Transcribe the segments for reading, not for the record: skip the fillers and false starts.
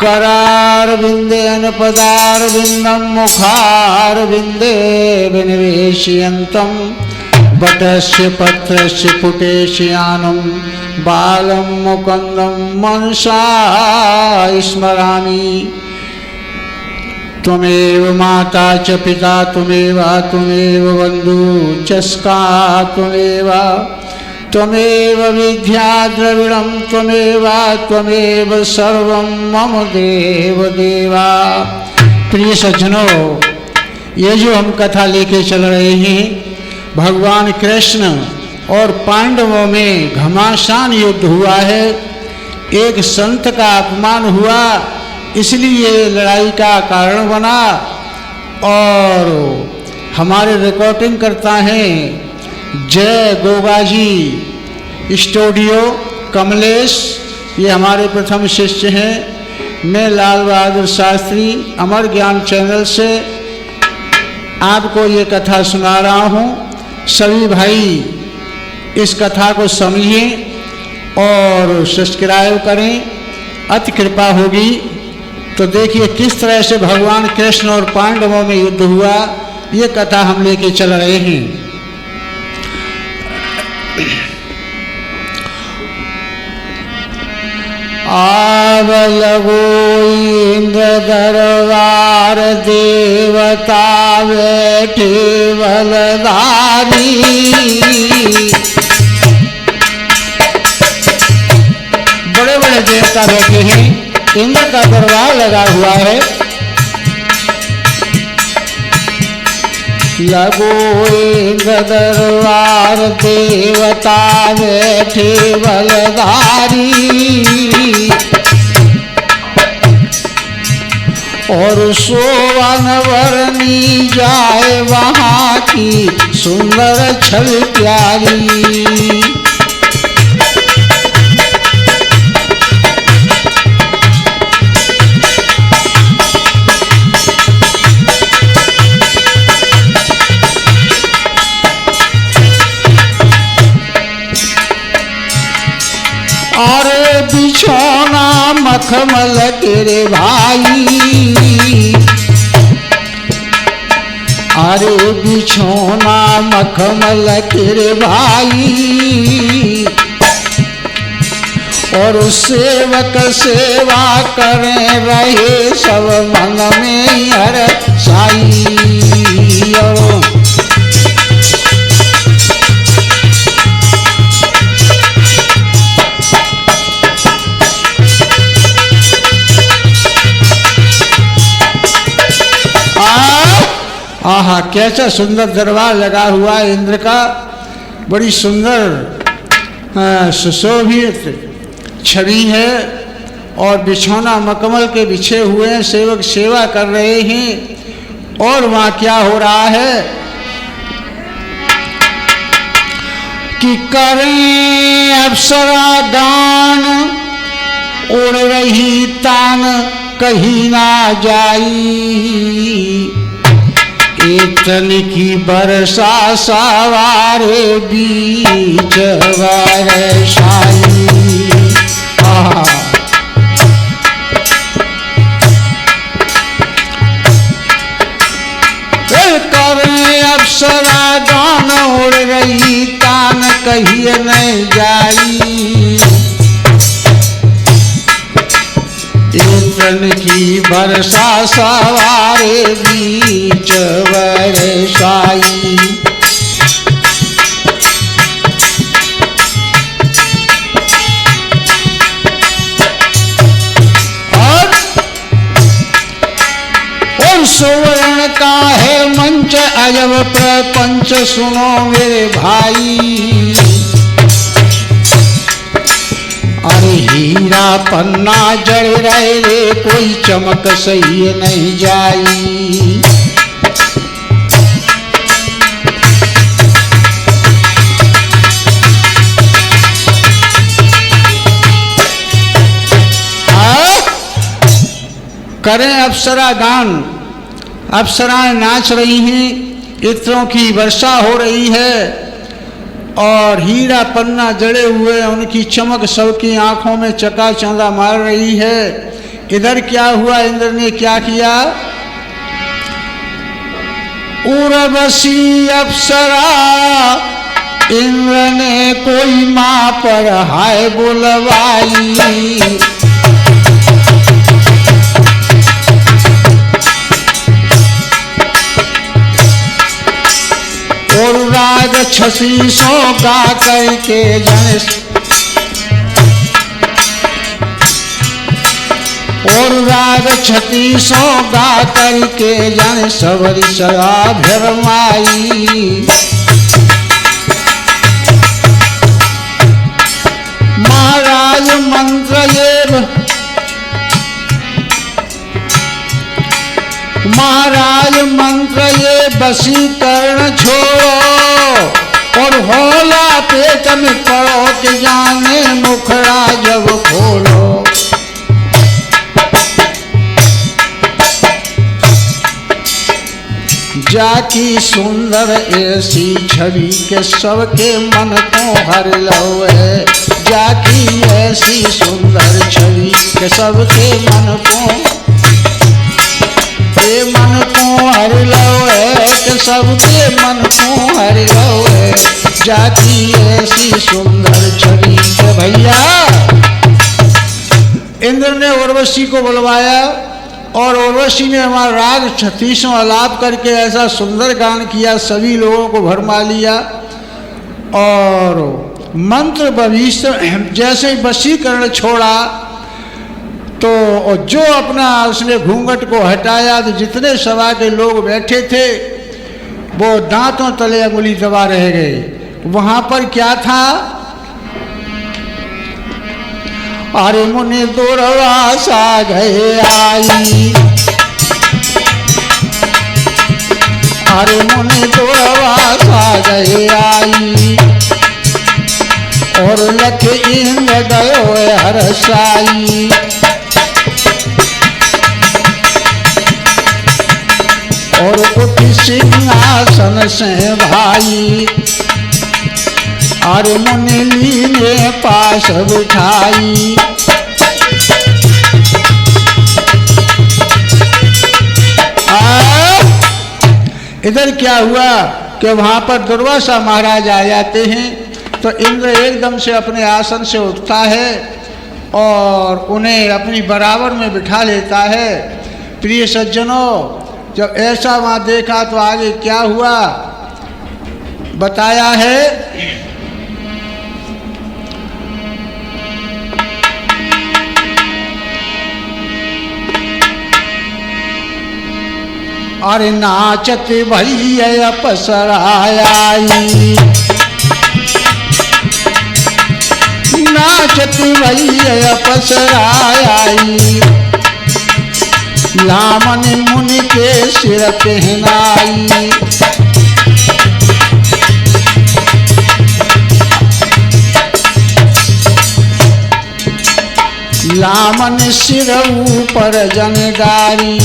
करारविन्देन पदारविन्दं मुखारविन्दे विनिवेशयन्तं वटस्य पत्रस्य पुटेशयानं बालं मुकुन्दं मनसा स्मरामि। त्वमेव माता च पिता त्वमेव बन्धु च स्का त्वमेव विद्या द्रविणं त्वमेव सर्वं मम देव देवा। प्रिय सज्जनों, ये जो हम कथा लेके चल रहे हैं, भगवान कृष्ण और पांडवों में घमासान युद्ध हुआ है। एक संत का अपमान हुआ, इसलिए लड़ाई का कारण बना। और हमारे रिकॉर्डिंग करता है जय गोगाजी स्टूडियो कमलेश, ये हमारे प्रथम शिष्य हैं। मैं लाल बहादुर शास्त्री अमर ज्ञान चैनल से आपको ये कथा सुना रहा हूँ। सभी भाई इस कथा को समझें और सब्सक्राइब करें, अति कृपा होगी। तो देखिए किस तरह से भगवान कृष्ण और पांडवों में युद्ध हुआ, ये कथा हम लेके चल रहे हैं। आव लगो इंद्र दरबार देवता बैठे बलधारी। बड़े बड़े देवता बैठे हैं, इंद्र का दरबार लगा हुआ है। लगो इंद्र दरबार देवता बैठे बलधारी। और सोवन वरनी जाए वहाँ की सुंदर छल प्यारी। अरे बिछौना मखमल तेरे भाई, अरे बिछौना मखमल तेरे भाई। और सेवक सेवा करें रहे सब मन में हर साई। आहा, कैसा सुंदर दरबार लगा हुआ है इंद्र का। बड़ी सुंदर सुशोभित छवि है और बिछौना मखमल के बिछे हुए हैं, सेवक सेवा कर रहे हैं। और वहाँ क्या हो रहा है कि करें अप्सरा गान, उड़ रही तान कहीं ना जाई। इतन की बरसा सवारे बीच बरसाई। करें अप्सरा गान, उड़ रही तान कहीं नहीं जाई। इतन की बरसा सवारे बीच बरसाई। और सुवर्ण का है मंच अजब प्रपंच, सुनो मेरे भाई। अरे हीरा पन्ना जड़ रहे रे, कोई चमक सही नहीं जाई। करें अप्सरा गान, अप्सराएं नाच रही हैं, इत्रों की वर्षा हो रही है। और हीरा पन्ना जड़े हुए, उनकी चमक सबकी आंखों में चकाचौंधा मार रही है। इधर क्या हुआ, इंद्र ने क्या किया? उर्वशी अप्सरा इंद्र ने कोई माँ पर हाय बुलवाई। और राग छसीसों गा करके जन, और राग छतीसों गा करके जन सबरी सया भरमाई। महाराज मंत्र ये, महाराज मंत्र ये वशीकरण छोड़ो और होला पेट में पड़ो कि जाने मुखड़ा जब खोलो। जाकी सुंदर ऐसी छवि के सबके मन को हर लो है। जाकी ऐसी सुंदर छवि के सबके मन को हर लो है, कि सबके मन को हर लो है। जाकी ऐसी सुंदर छवि के भैया। इंद्र ने उर्वशी को बुलवाया और उर्वशी ने हमारा राग छत्तीसों आलाप करके ऐसा सुंदर गान किया, सभी लोगों को भरमा लिया। और मंत्र भविष्य जैसे ही वशीकरण छोड़ा तो जो अपना उसने घूंघट को हटाया तो जितने सभा के लोग बैठे थे वो दांतों तले अंगुली दबा रह गए। वहां पर क्या था? अरे मुनि दुर्वासा गए आई, अरे मुनि दुर्वासा गए आई, और लख इंद्र गयो हरसाई। और उठ सिंहासन से भाई, अरे मुनि लीने पास बिठाई। इधर क्या हुआ कि वहां पर दुर्वासा महाराज आ जाते हैं तो इंद्र एकदम से अपने आसन से उठता है और उन्हें अपनी बराबर में बिठा लेता है। प्रिय सज्जनों, जब ऐसा वहां देखा तो आगे क्या हुआ बताया है। अरे नाचत भैया अपसराई, नाचत भैया अपसराई, लामन मुनि के सिर पहनाई। लामन सिर ऊपर जनदारी,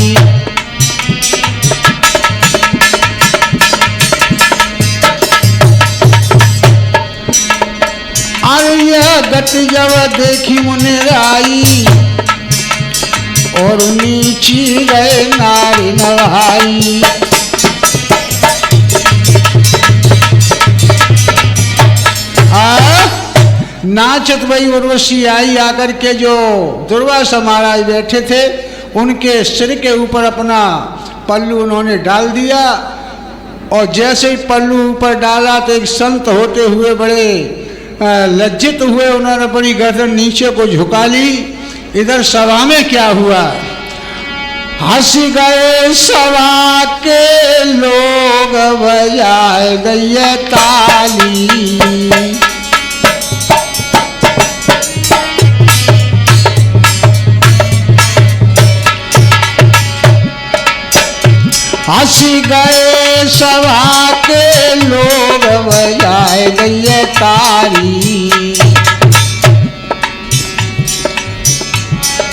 गति जब देखी मुनिराई, और नीची गए नारी नवाई। नाचत वही उर्वशी आई, आकर के जो दुर्वासा महाराज बैठे थे उनके सिर के ऊपर अपना पल्लू उन्होंने डाल दिया। और जैसे ही पल्लू ऊपर डाला तो एक संत होते हुए बड़े लज्जित हुए, उन्होंने अपनी गर्दन नीचे को झुका ली। इधर सभा में क्या हुआ? हंस गए सभा के लोग, बजाए गई ताली। हंस गए सभा के लोग, बजाए गई ताली।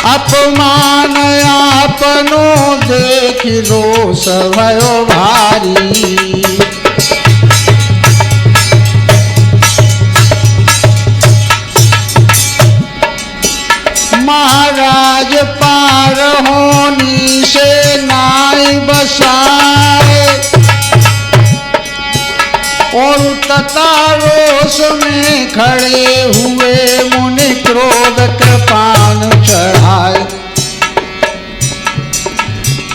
अपमान आपनो देख रोष भयो भारी। और तथा रोष में खड़े हुए मुनि क्रोध कृपान चढ़ाए।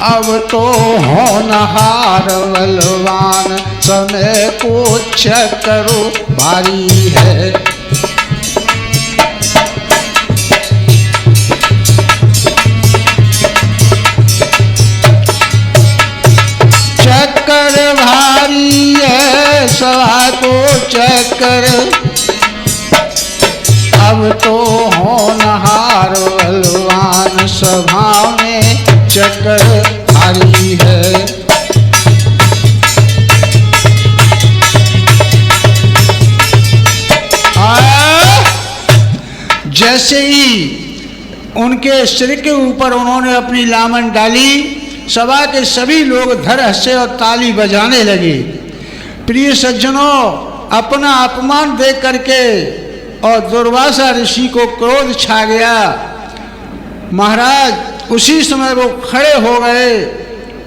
अब तो होनहार बलवान समय को चक्रो भारी है। चक्कर भारी है सभा को चक्कर, अब तो होनहार बलवान सभा में चक्कर भारी है। जैसे ही उनके सिर के ऊपर उन्होंने अपनी लामन डाली, सभा के सभी लोग धर हंसे और ताली बजाने लगे। प्रिय सज्जनों, अपना अपमान देख करके और दुर्वासा ऋषि को क्रोध छा गया। महाराज उसी समय वो खड़े हो गए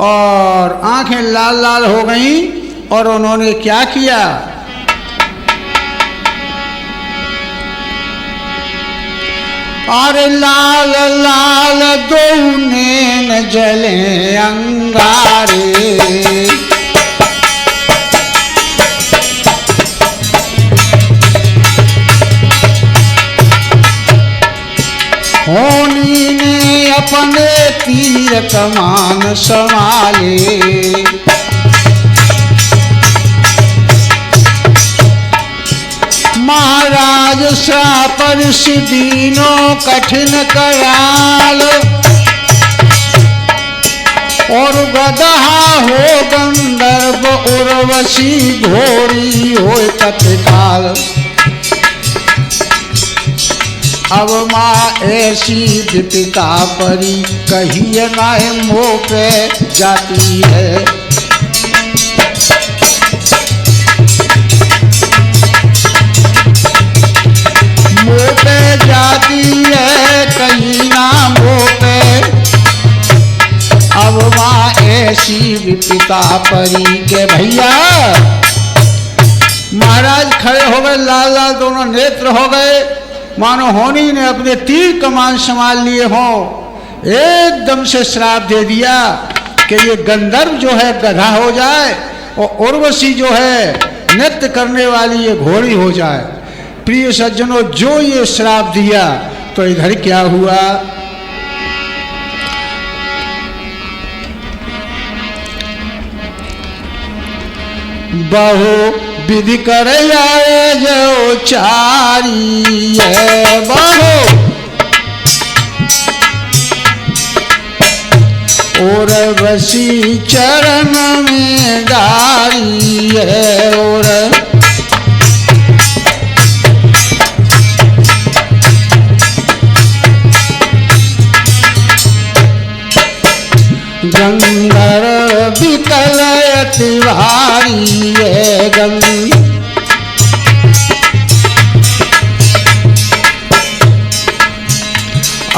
और आंखें लाल लाल हो गईं और उन्होंने क्या किया, अरे लाल लाल दो नैन जले अंगारे, होनी ने अपने तीर कमान संभाले। महाराज श्रापर दीनों कठिन कयाल, और गदहा हो गंधर्व उर्वशी घोरी हो तत्काल। अब माँ ऐसी विपदा परी कहिए नाय मोह पे जाती है। मोह पे जाती है कहीं ना मोह पे, अब माँ ऐसी विपदा परी के भैया। महाराज खड़े हो गए, लाल लाल दोनों नेत्र हो गए, मानो होनी ने अपने तीर कमान संभाल लिए हों। एकदम से श्राप दे दिया कि ये गंधर्व जो है गधा हो जाए और उर्वशी जो है नृत्य करने वाली ये घोड़ी हो जाए। प्रिय सज्जनों, जो ये श्राप दिया तो इधर क्या हुआ, बहु विधि कर आए जो चारी है, बहु और बसी चरण में डारी है, और गंधर्व विकल अति भारी है।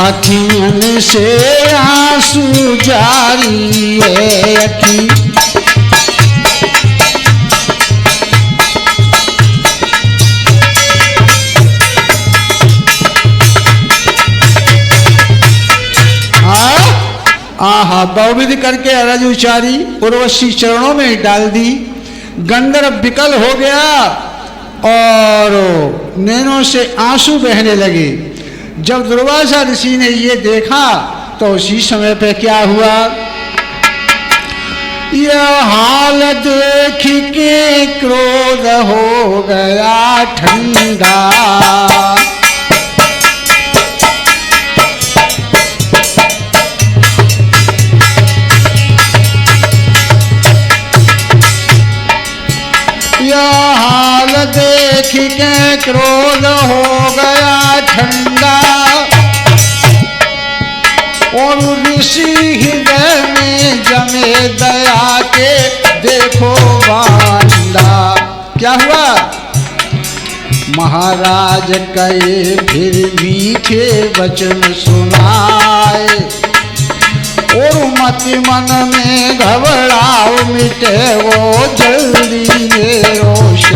अखियन से आंसू जारी है, अखी आहा बहुविधि करके अरज उचारी, उर्वशी चरणों में डाल दी। गंधर्व विकल हो गया और नैनों से आंसू बहने लगे। जब दुर्वासा ऋषि ने ये देखा तो उसी समय पे क्या हुआ, यह हाल देख के क्रोध हो गया ठंडा। हाल देख के क्रोध हो गया ठंडा, और ऋषि हृदय में जमे दया के देखो बांदा। क्या हुआ, महाराज कहे फिर मीठे वचन सुनाए, और मति मन में घबराओ मिटे वो जल्दी में रोश।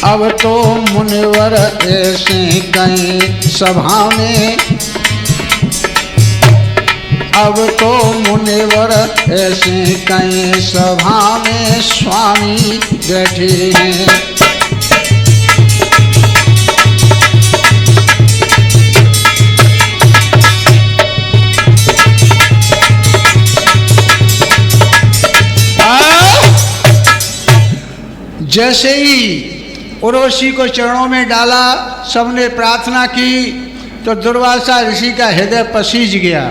अब तो मुनिवर ऐसे कहीं सभा में, अब तो मुनिवर ऐसे कहीं सभा में स्वामी बैठे हैं। जैसे ही उर्वशी को चरणों में डाला, सबने प्रार्थना की, तो दुर्वासा ऋषि का हृदय पसीज गया।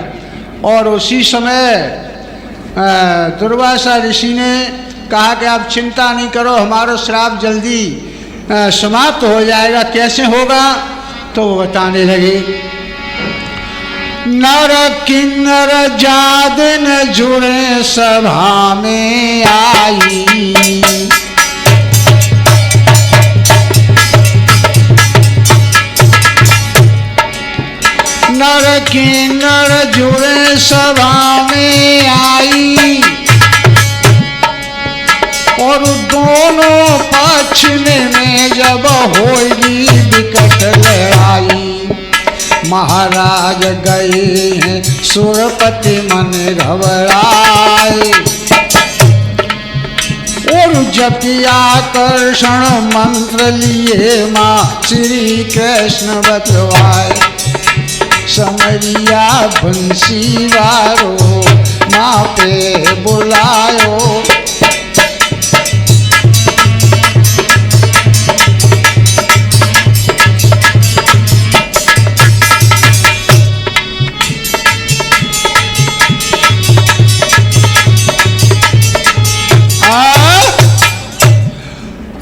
और उसी समय दुर्वासा ऋषि ने कहा कि आप चिंता नहीं करो, हमारा श्राप जल्दी समाप्त हो जाएगा। कैसे होगा? तो वो बताने लगे। नर किन्नर जादिन जुड़े सभा में आई, नर किन्नर जुड़े सभा में आई, और दोनों पक्ष में जब होगी विकट लड़ाई, महाराज गए हैं सुरपति मन घबराए, और जपि आकर्षण मंत्र लिए माँ श्री कृष्ण बतवाए, समरिया बंसी वारो माँ पे बुलायो,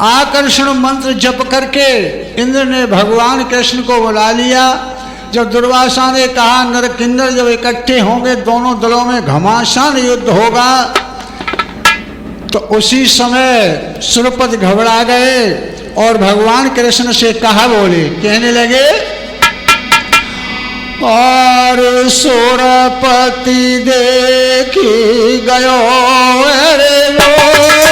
आकर्षण मंत्र जप करके इंद्र ने भगवान कृष्ण को बुला लिया। जब दुर्वासा ने कहा नर किन्नर जब इकट्ठे होंगे, दोनों दलों में घमासान युद्ध होगा, तो उसी समय सुरपति घबरा गए और भगवान कृष्ण से कहा बोले, कहने लगे, और सुरपति देखी गयो अरे रोए,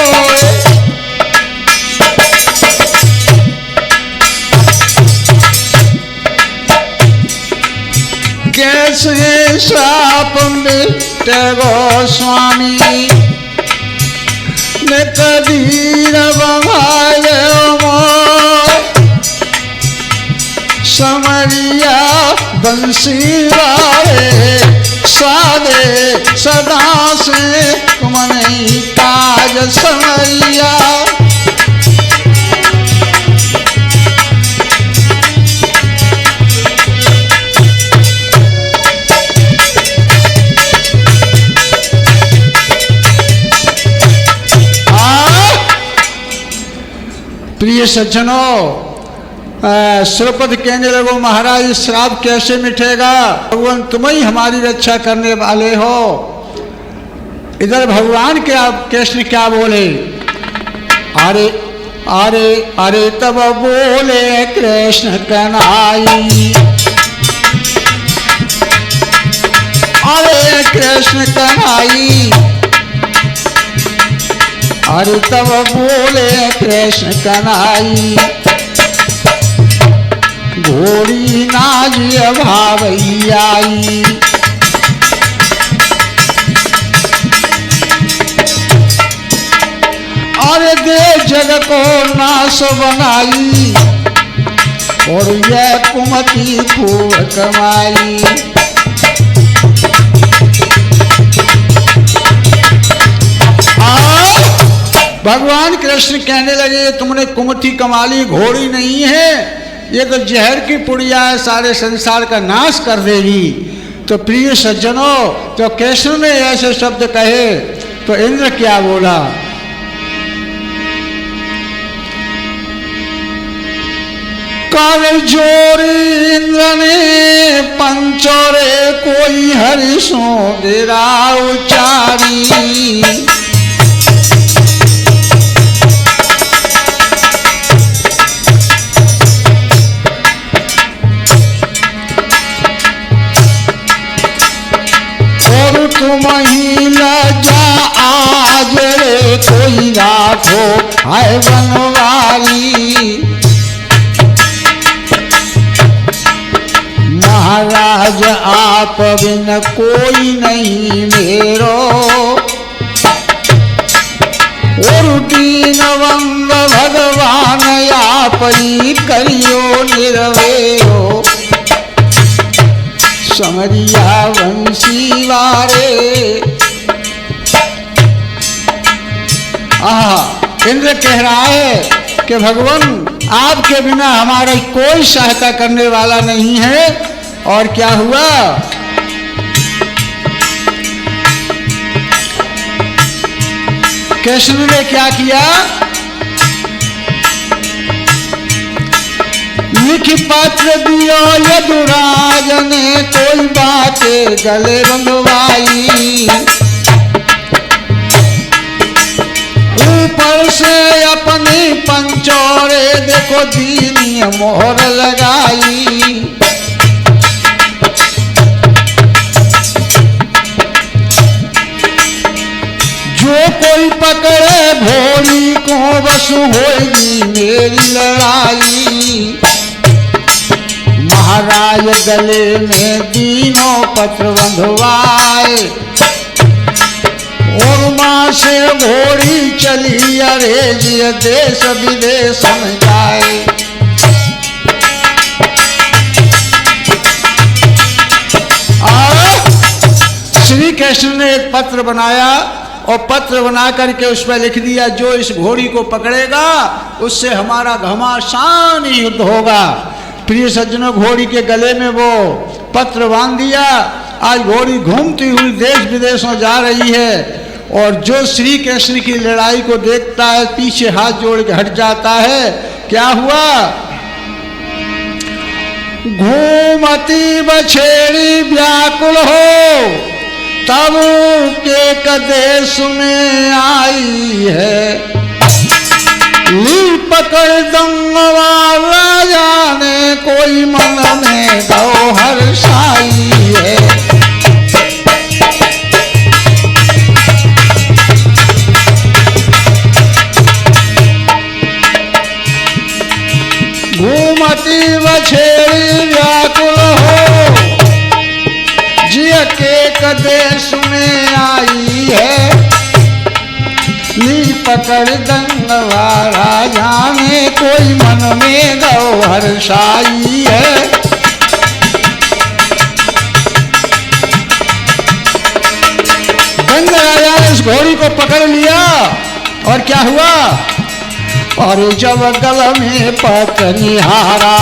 कैसे श्राप मिट गोस्वामी ने कबीर बंधाए समरिया बंसी वाले सादे सदा से तुम नहीं काज समरिया, प्रिय सज्जनों, सुरपति कहने लगो, महाराज श्राप कैसे मिटेगा? भगवान तुम ही हमारी रक्षा करने वाले हो। इधर भगवान क्या कृष्ण क्या बोले, अरे अरे अरे तब बोले कृष्ण कन्हई, अरे कृष्ण कन्हई, अरे तब बोले कृष्ण कन्हई, घोड़ी नाज भावैयाई, अरे दे जग को नाश बनाई, और यह कुमति खूब कमाई, भगवान कृष्ण कहने लगे, तुमने कुमति कमा ली, घोड़ी नहीं है, ये तो जहर की पुड़िया है, सारे संसार का नाश कर देगी। तो प्रिय सज्जनों, तो कृष्ण ने ऐसे शब्द कहे तो इंद्र क्या बोला, कर जोरी इंद्र ने पंचोरे कोई हरिशो गिरा उचारी, तुम ही लजा आज रे कोई राखो है बनवारी, महाराज आप बिन कोई नहीं मेरो, और दीनवंग भगवान आप ही करियो निर्वयो, समरिया वंशी वारे। इंद्र कह रहा है कि भगवान आपके बिना हमारा कोई सहायता करने वाला नहीं है। और क्या हुआ, कृष्ण ने क्या किया, लिख पत्र दियो यदुराज ने, कोई बातें गले बंधवाई, ऊपर से अपनी पंचोरे देखो दीनी मोहर लगाई। जो कोई पकड़े भोली को बस होगी मेरी लड़ाई, महाराज गले में दीनों पत्र बंधवाए, और माँ से घोड़ी चली अरे जिय देश विदेश में जाए। श्री कृष्ण ने एक पत्र बनाया और पत्र बना करके उसमें लिख दिया, जो इस घोड़ी को पकड़ेगा उससे हमारा घमासान युद्ध होगा। प्रिय सज्जनों, घोड़ी के गले में वो पत्र बांध दिया। आज घोड़ी घूमती हुई देश विदेश में जा रही है, और जो श्री कृष्ण की लड़ाई को देखता है पीछे हाथ जोड़ के हट जाता है। क्या हुआ, घूमती बछेड़ी व्याकुल हो, तब के कदेश में आई है, ली पकड़ दंगवा राजा ने, कोई मन में गौहर साई है। घूमती बछेड़ी व्याकुल हो, जिय के कदेश में आई है, ली पकड़ दंगवा राजा ने, कोई मन में गौहर साई है। दंग राजा ने इस घोड़ी को पकड़ लिया, और क्या हुआ, और जब गल में पत्र निहारा,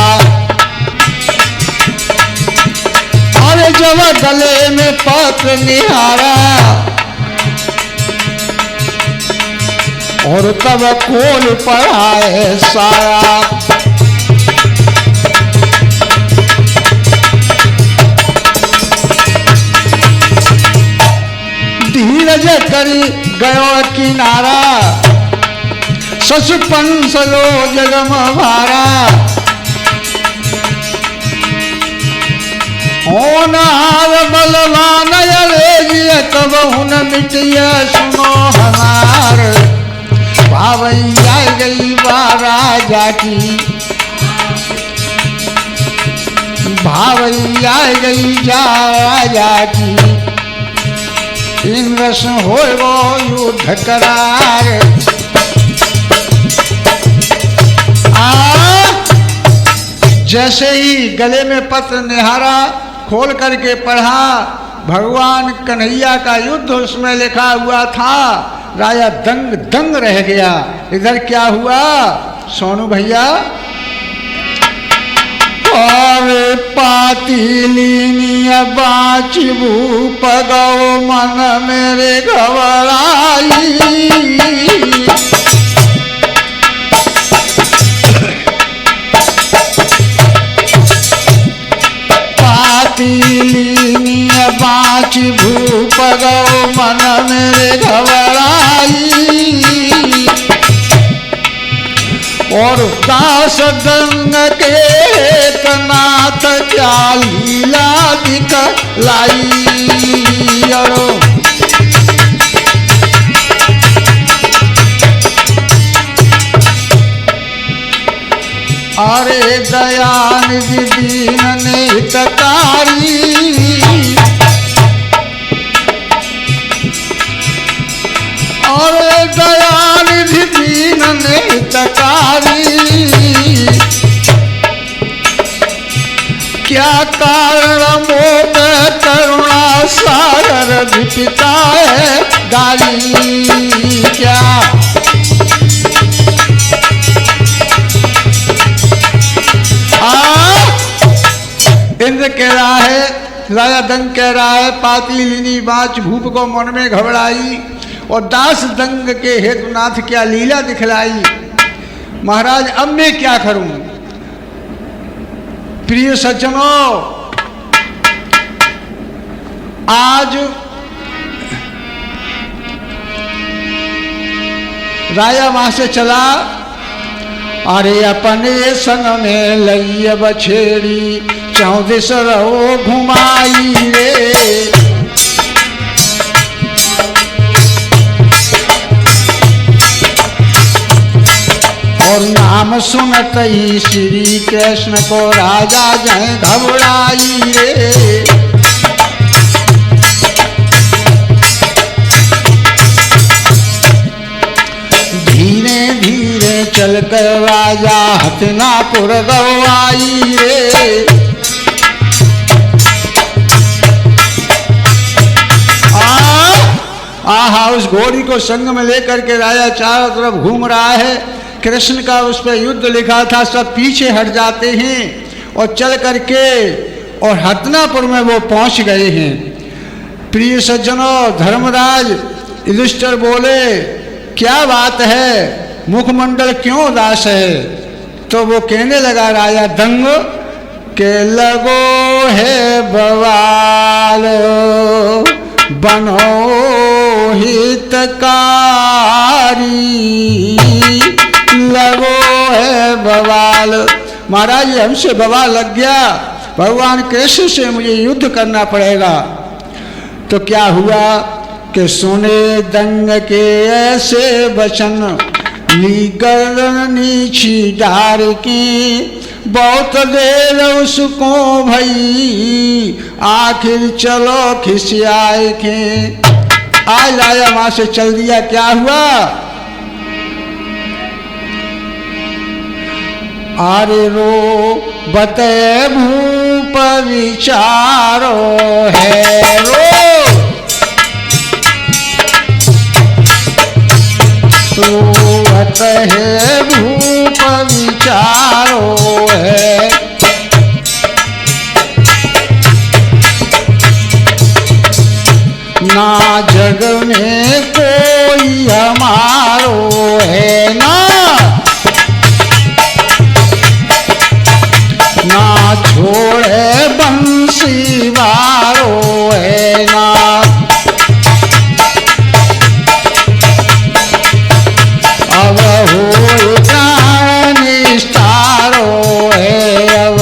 और जब गले में पत्र निहारा, और तब खोल पड़ा है सारा, धीरज करी गयो किनारा, सचपन सलो जगम भारा, होनहार बलवान अरे तब हुन मिटिया सुनो हमार, भावैया गई बा राजा की, भावैया गई जा राजा की, इंद्र से हो युद्ध करार। जैसे ही गले में पत्र निहारा, खोल करके पढ़ा, भगवान कन्हैया का युद्ध उसमें लिखा हुआ था। राजा दंग दंग रह गया। इधर क्या हुआ सोनू भैया, और पातिलिनिया बाच भूप गौ मन मेरे घबराई, पातिलिनिया बाच भूप गौ मन मेरे घबराई, और दास दंग के नाथ क्या लीला दिखलाई। अरे दयानिधि दीन ने हितकारी, पिता है गाली क्या। इंद्र कह रहा है, राजा दंग कह रहा है, पाती लीनी बाच भूप को मन में घबराई, और दास दंग के हेतुनाथ क्या लीला दिखलाई। महाराज अब मैं क्या करूं। प्रिय सज्जनों, आज राजा वहां से चला, अरे अपने संग में लइय बछेड़ी, चौदिस रहो घुमाई रे। और नाम सुनत ही श्री कृष्ण को राजा जय घबराई रे। धीरे धीरे चल कर राजा हथिनापुर गवाई रे। आहा, उस घोड़ी को संग में लेकर के राजा चारों तरफ घूम रहा है। कृष्ण का उस पर युद्ध लिखा था, सब पीछे हट जाते हैं और चल करके और हथिनापुर में वो पहुंच गए हैं। प्रिय सज्जनों, धर्मराज युधिष्ठिर बोले, क्या बात है, मुखमंडल क्यों उदास है। तो वो कहने लगा राजा दंग के लगो है बवाल, बनो हितकारी, लगो है बवाल। महाराज हमसे बवाल लग गया, भगवान कृष्ण से मुझे युद्ध करना पड़ेगा। तो क्या हुआ कि सुने दंग के ऐसे वचन, ली गर्दन नीची डार की, बहुत देर उसको भई, आखिर चलो खिसियाए के। आज राजा वहां से चल दिया। क्या हुआ, अरे रो बते भूप विचारो है, रोवत है भूप विचारो है। ना जग में कोई हमारो है, ना छोड़े बंसी वारो है, ना अब हो प्राण निस्तारो है। अब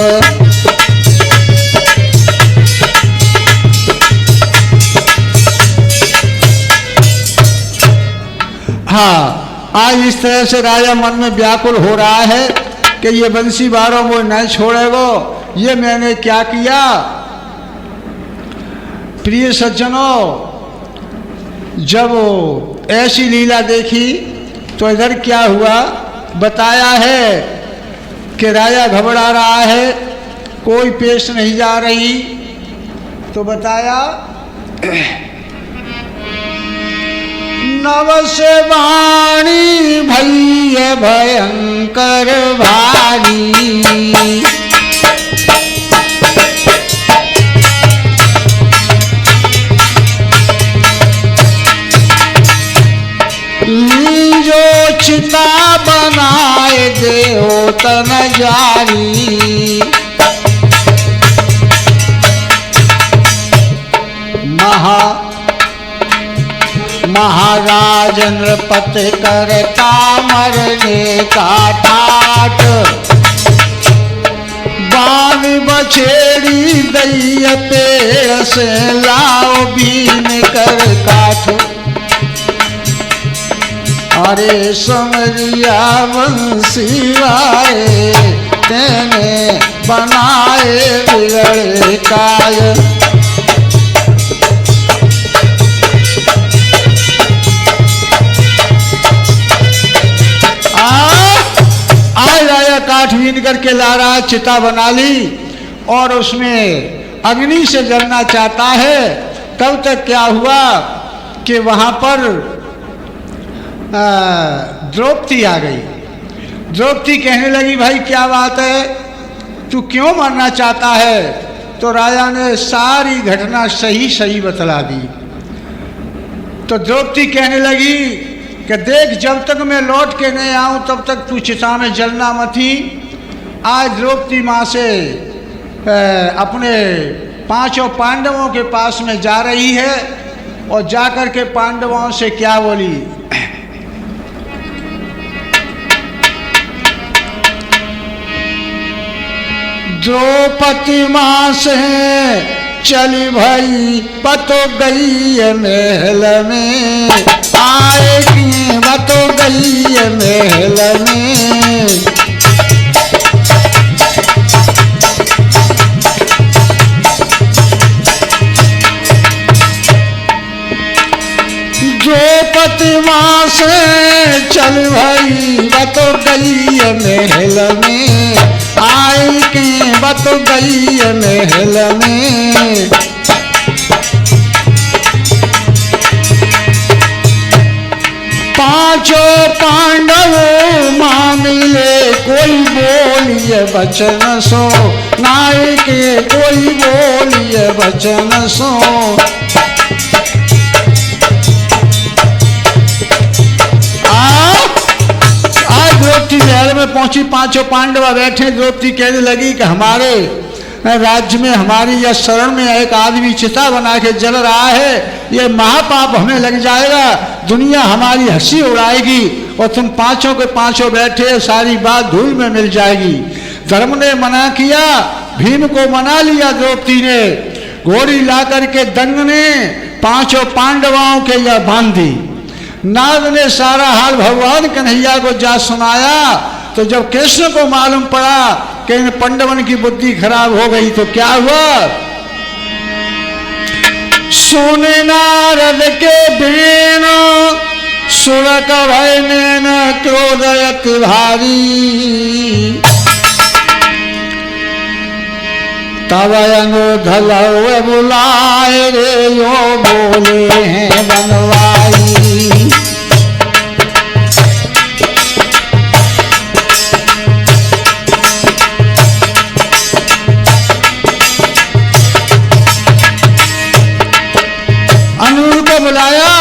हाँ, आज इस तरह से राजा मन में व्याकुल हो रहा है कि ये बंसी वारों वो नहीं छोड़ेगो, ये मैंने क्या किया। प्रिय सज्जनों, जब ऐसी लीला देखी तो इधर क्या हुआ बताया है कि राजा घबरा रहा है, कोई पेश नहीं जा रही। तो बताया, नव से वाणी भैया भयंकर भारी, जो चिता बनाए देहो तन जारी। महाराज नृपति करता मरने का ठाठ, बान बछेड़ी दैय पेड़ से लाओ बीन कर काठ। अरे समरिया बंसी वाए, तेने बनाए बिगड़े काय। काठ बीन करके ला रहा, चिता बना ली और उसमें अग्नि से जलना चाहता है। तब तक क्या हुआ कि वहाँ पर द्रौपदी आ गई। द्रौपदी कहने लगी, भाई क्या बात है, तू क्यों मरना चाहता है? तो राजा ने सारी घटना सही सही बतला दी। तो द्रौपदी कहने लगी कि देख, जब तक मैं लौट के नहीं आऊँ तब तक तू चिता में जलना मत ही। आज द्रौपदी माँ से अपने 5 पांडवों के पास में जा रही है और जाकर के पांडवों से क्या बोली, द्रौपदी माँ से चली भाई बतो गई महल में, आएगी बतो गई महल में। द्रौपदी माँ से चल भाई बतो गई महल में, आई के बत गई महल में। पांचों पांडव माँ मिले, कोई बोलिए बचन सो, नाई के कोई बोलिए बचन सो। द्रौपदी महल में पहुंची, 5 पांडव बैठे। द्रौपदी कहने लगी कि हमारे राज्य में, हमारी या शरण में एक आदमी चिता बना के जल रहा है, ये महापाप हमें लग जाएगा, दुनिया हमारी हंसी उड़ाएगी और तुम 5 के 5 बैठे, सारी बात धूल में मिल जाएगी। धर्म ने मना किया, भीम को मना लिया द्रौपदी ने। घोड़ी ला करके दंग ने 5 पांडवों के यह बांध दी। नारद ने सारा हाल भगवान कन्हैया को जा सुनाया। तो जब कृष्ण को मालूम पड़ा कि इन पांडवन की बुद्धि खराब हो गई तो क्या हुआ, सुने नारद के बेन सुरक भय नैन क्रोधयत भारी, तब अनुधल बुलाए रे यो बोले हैं बनवाई। अनुर को बुलाया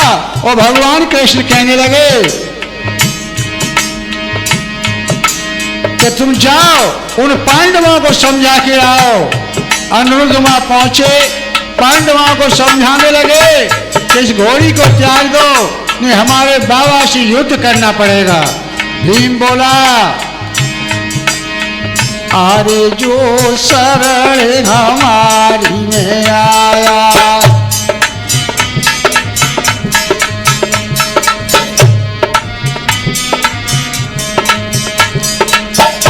और भगवान कृष्ण कहने लगे कि तुम जाओ उन पांडवों को समझा के आओ। अनिरुद्ध वहां पहुंचे, पांडवों को समझाने लगे कि इस घोड़ी को त्याग दो, नहीं हमारे बाबा से युद्ध करना पड़ेगा। भीम बोला, अरे जो शरण हमारी में आया,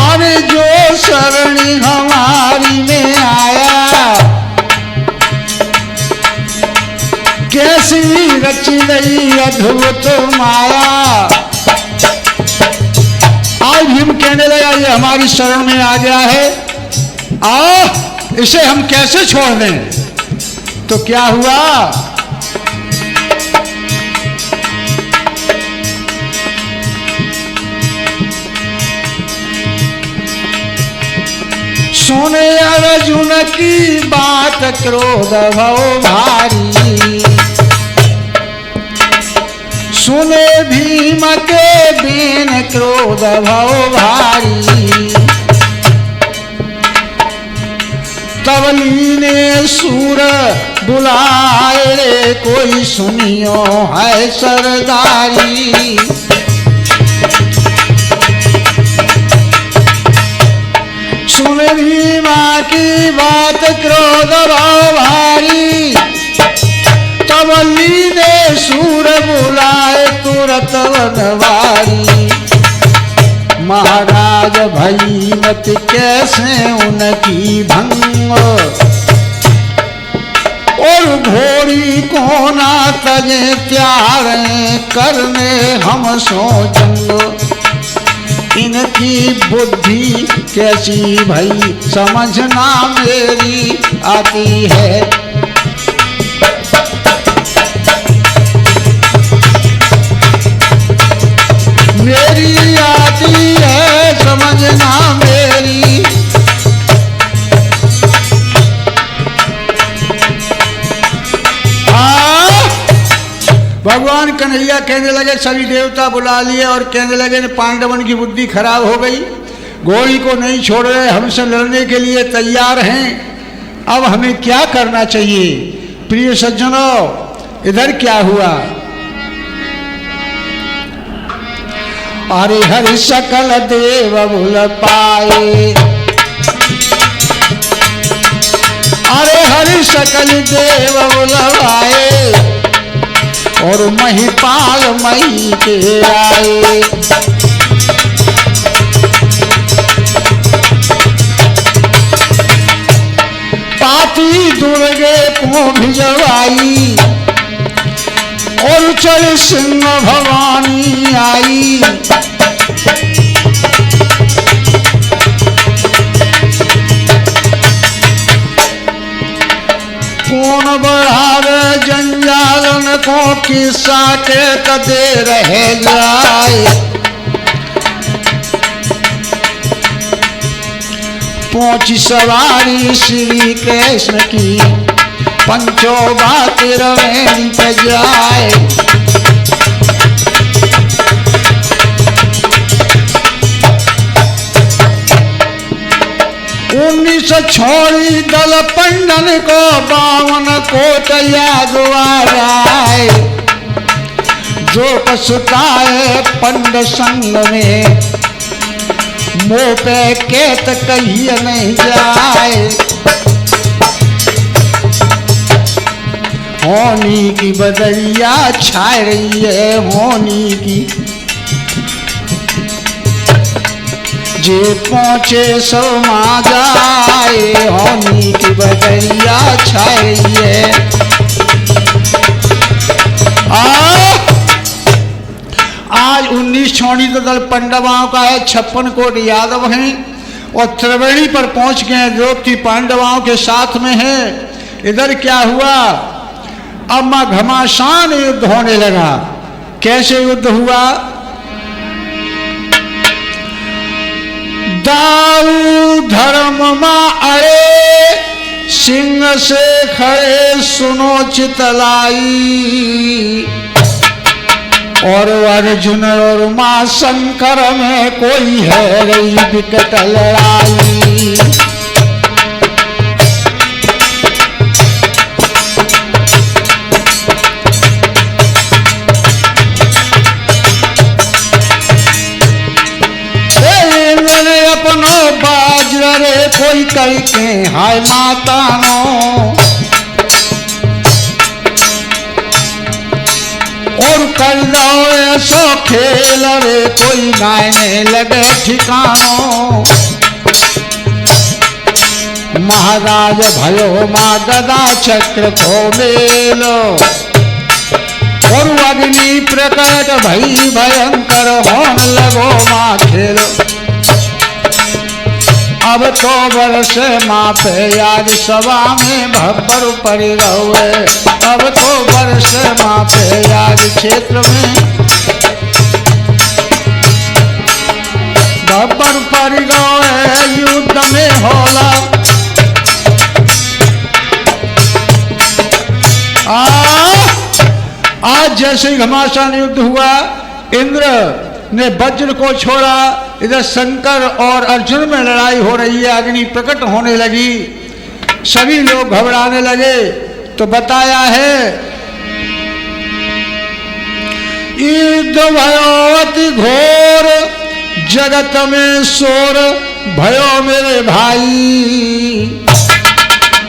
अरे जो शरण हमारी में आया, कैसी रची गई अद्भुत माया। आज भीम कहने लगा ये हमारी शरण में आ गया है, इसे हम कैसे छोड़ दें। तो क्या हुआ, सुने अर्जुन की बात क्रोध भव भारी, सुने भीम के बीन क्रोध भव भारी। तब लीने सूर बुलाए रे कोई सुनियो है सरदारी। सुन भीमा की बात क्रोध भाव भारी, तब लीने सूर बुलाए तुरत वनवारी। महाराज भई मत कैसे उनकी भंग, और घोड़ी को ना तजे प्यारे करने हम सो जंग। इनकी बुद्धि कैसी भई समझना मेरी आती है। कन्हैया कहने लगे सभी देवता बुला लिए और कहने लगे पांडवन की बुद्धि खराब हो गई, घोड़ी को नहीं छोड़ रहे, हमसे लड़ने के लिए तैयार हैं, अब हमें क्या करना चाहिए। प्रिय सज्जनों, इधर क्या हुआ। अरे हरि सकल देव बुल पाए, अरे हरि सकल देव बुलवाए और महिपाल मही के आए। पाती दुर्गे को भिजवाई और चल सिंह भवानी आई। कौन बढ़ावे जंजालन को किस्सा के कदे रह जाए। पहुंची सवारी श्री कृष्ण की, पंचो बात रवेणी पे जाए। 19 छोड़ी दल पंडन को 52 कोट याद आए। जो पछताए पंड संग में, मुँह पे केत कहिए नहीं जाए। होनी की बदरिया छाए रही है, होनी की जे पहुँचे सो मा जाए। होनी की बदरिया छाए रही है। आज 19 छोड़ी तो दल पांडवों का है, 56 कोट यादव हैं और त्रिवेणी पर पहुंच गए, जो कि पांडवों के साथ में है। इधर क्या हुआ, अब घमासान युद्ध होने लगा। कैसे युद्ध हुआ। दाऊ धर्म मां अड़े, सिंह से खड़े सुनो चितलाई। और अर्जुन और मां शंकर में कोई है रही विकट लड़ाई। अपनो बाजरा रे कोई कई के हाय माता नो। और कर लो ऐसो खेल रे कोई नायने लगे ठिकानो। महाराज भयो माँ गदा चक्र को मेलो। और अग्नि प्रकट भई भयंकर होन लगो माँ खेलो। अब तो वर्ष माँ पे याद सभा में भब्बर पड़ी रहुए। अब तो वर्ष माँ पे याद क्षेत्र में भब्बर पड़ी रहुए। युद्ध में होला आज जैसे ही घमासान युद्ध हुआ, इंद्र ने वज्र को छोड़ा। इधर शंकर और अर्जुन में लड़ाई हो रही है, अग्नि प्रकट होने लगी, सभी लोग घबराने लगे। तो बताया है युद्ध भयो अति घोर, जगत में शोर भयो मेरे भाई।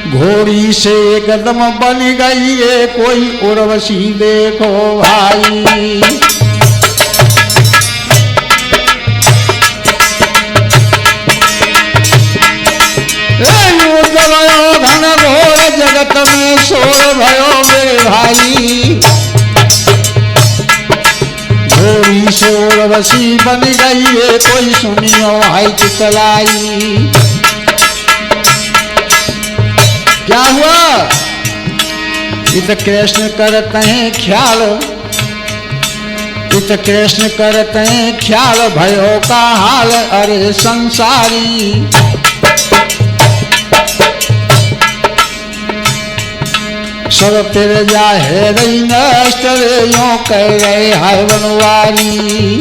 घोड़ी से कदम बन गई है कोई उर्वशी देखो भाई। युद्ध भयो घन घोर, जगत में शोर भयो मेरे भाई। घोड़ी से उर्वशी बन गई है कोई सुनियो हाय चितलाई। क्या हुआ। इत कृष्ण करते हैं ख्याल, इत कृष्ण करते हैं ख्याल भयो का हाल। अरे संसारी सब फिर जाहे रही नष्ट रे यूं कह रहे हाय बनवारी।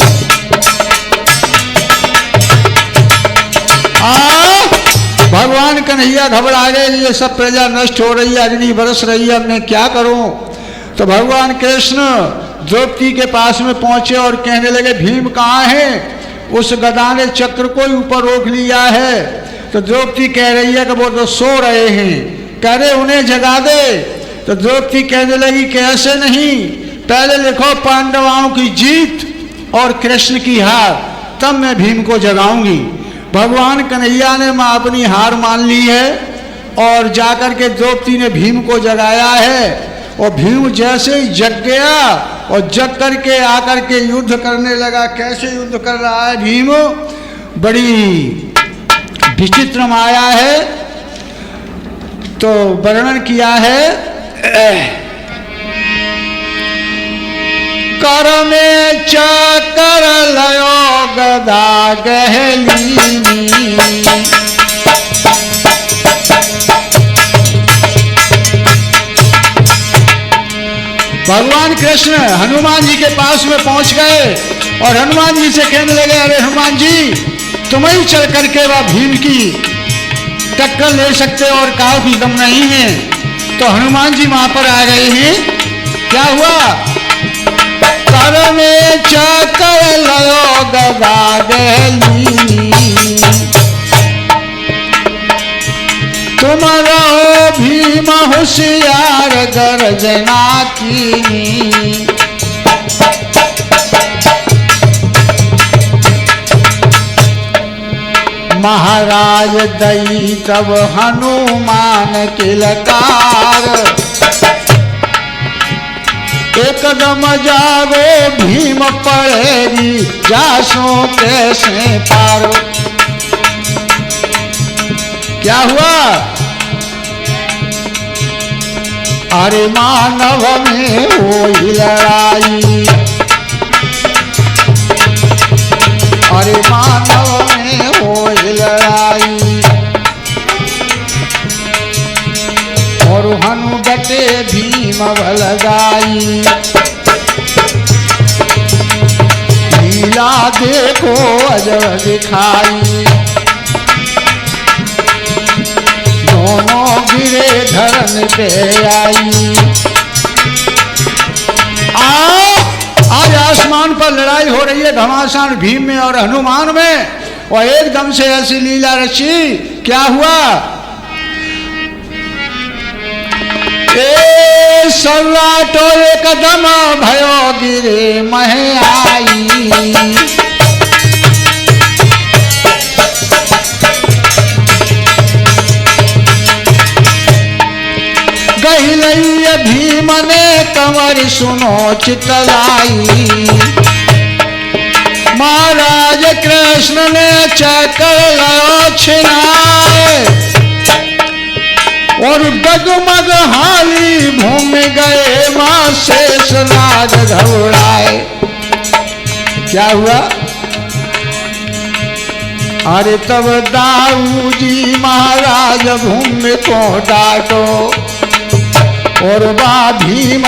भगवान कन्हैया घबरा गए, ये सब प्रजा नष्ट हो रही है, अग्नि बरस रही है, अब मैं क्या करूं। तो भगवान कृष्ण द्रौपदी के पास में पहुंचे और कहने लगे भीम कहाँ है। उस गदा ने चक्र को ऊपर रोक लिया है। तो द्रौपदी कह रही है कि वो तो सो रहे हैं, कह रहे उन्हें जगा दे। तो द्रौपदी कहने लगी कि ऐसे नहीं, पहले लिखो पांडवों की जीत और कृष्ण की हार, तब मैं भीम को जगाऊंगी। भगवान कन्हैया ने माँ अपनी हार मान ली है और जाकर के द्रौपदी ने भीम को जगाया है। और भीम जैसे ही जग गया और जग करके आकर के युद्ध करने लगा। कैसे युद्ध कर रहा है भीम, बड़ी विचित्र माया है। तो वर्णन किया है कर में चकर लयो गदा गहली। भगवान कृष्ण हनुमान जी के पास में पहुंच गए और हनुमान जी से कहने लगे अरे हनुमान जी, तुम ही चल करके वह भीम की टक्कर ले सकते और काऊ की दम नहीं है। तो हनुमान जी वहां पर आ गए हैं। क्या हुआ, कर में चकर लयो गदा गहली। तुम रहो भीम होशियार गर्जना की। महाराज दई तब हनुमान किलकार। एकदम जागो भीम पड़ेगी जासो कैसे पारो। क्या हुआ, अरे मानव में हो लड़ाई, अरे मानव में हो लड़ाई। और हनु डटे भीम बलगाई। लीला देखो अजब दिखाई। दोनों गिरे धरन पे आई। आज आसमान पर लड़ाई हो रही है घमासान भीम में और हनुमान में। और एकदम से ऐसी लीला रची। क्या हुआ, ए सर्राटो एकदम भयो गिरे महे आई। गहिलैया भीम ने कमर सुनो चितलाई। महाराज कृष्ण ने चकर लयो छिनाए। और डगमग हाली घूम गए मां शेष नाग घबराए। क्या हुआ, अरे तब दाऊ जी महाराज भूमि को डांटो। और बा भीम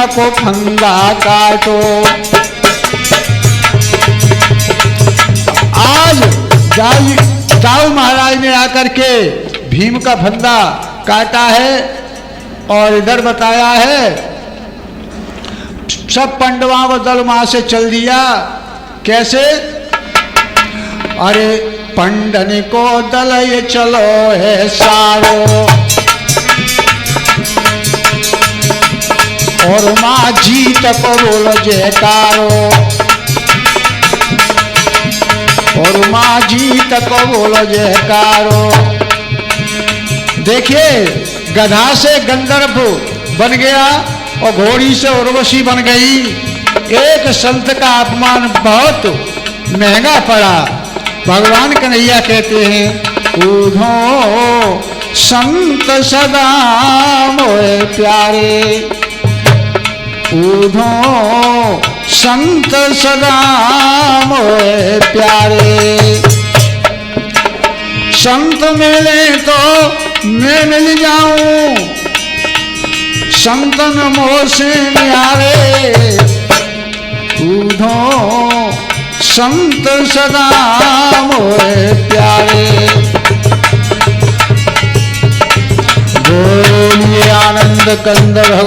को फंदा काटो। आज दाऊ महाराज ने आकर के भीम का फंदा काटा है। और इधर बताया है सब पांडवों को दल वहां से चल दिया। कैसे, अरे पंडन को दल ये चलो है सारो। और माँ जीत को बोलो जयकारो। और माँ जीत को बोलो जयकारो। देखिए गधा से गंधर्व बन गया और घोड़ी से उर्वशी बन गई। एक संत का अपमान बहुत महंगा पड़ा। भगवान कन्हैया कहते हैं उधो संत सदा मोए प्यारे। उधो संत सदा मोए प्यारे। संत मिले तो मैं मिल जाऊं संतन मोह से न्यारे, उधो संत सदा मोहे प्यारे। बोलिए आनंद कंद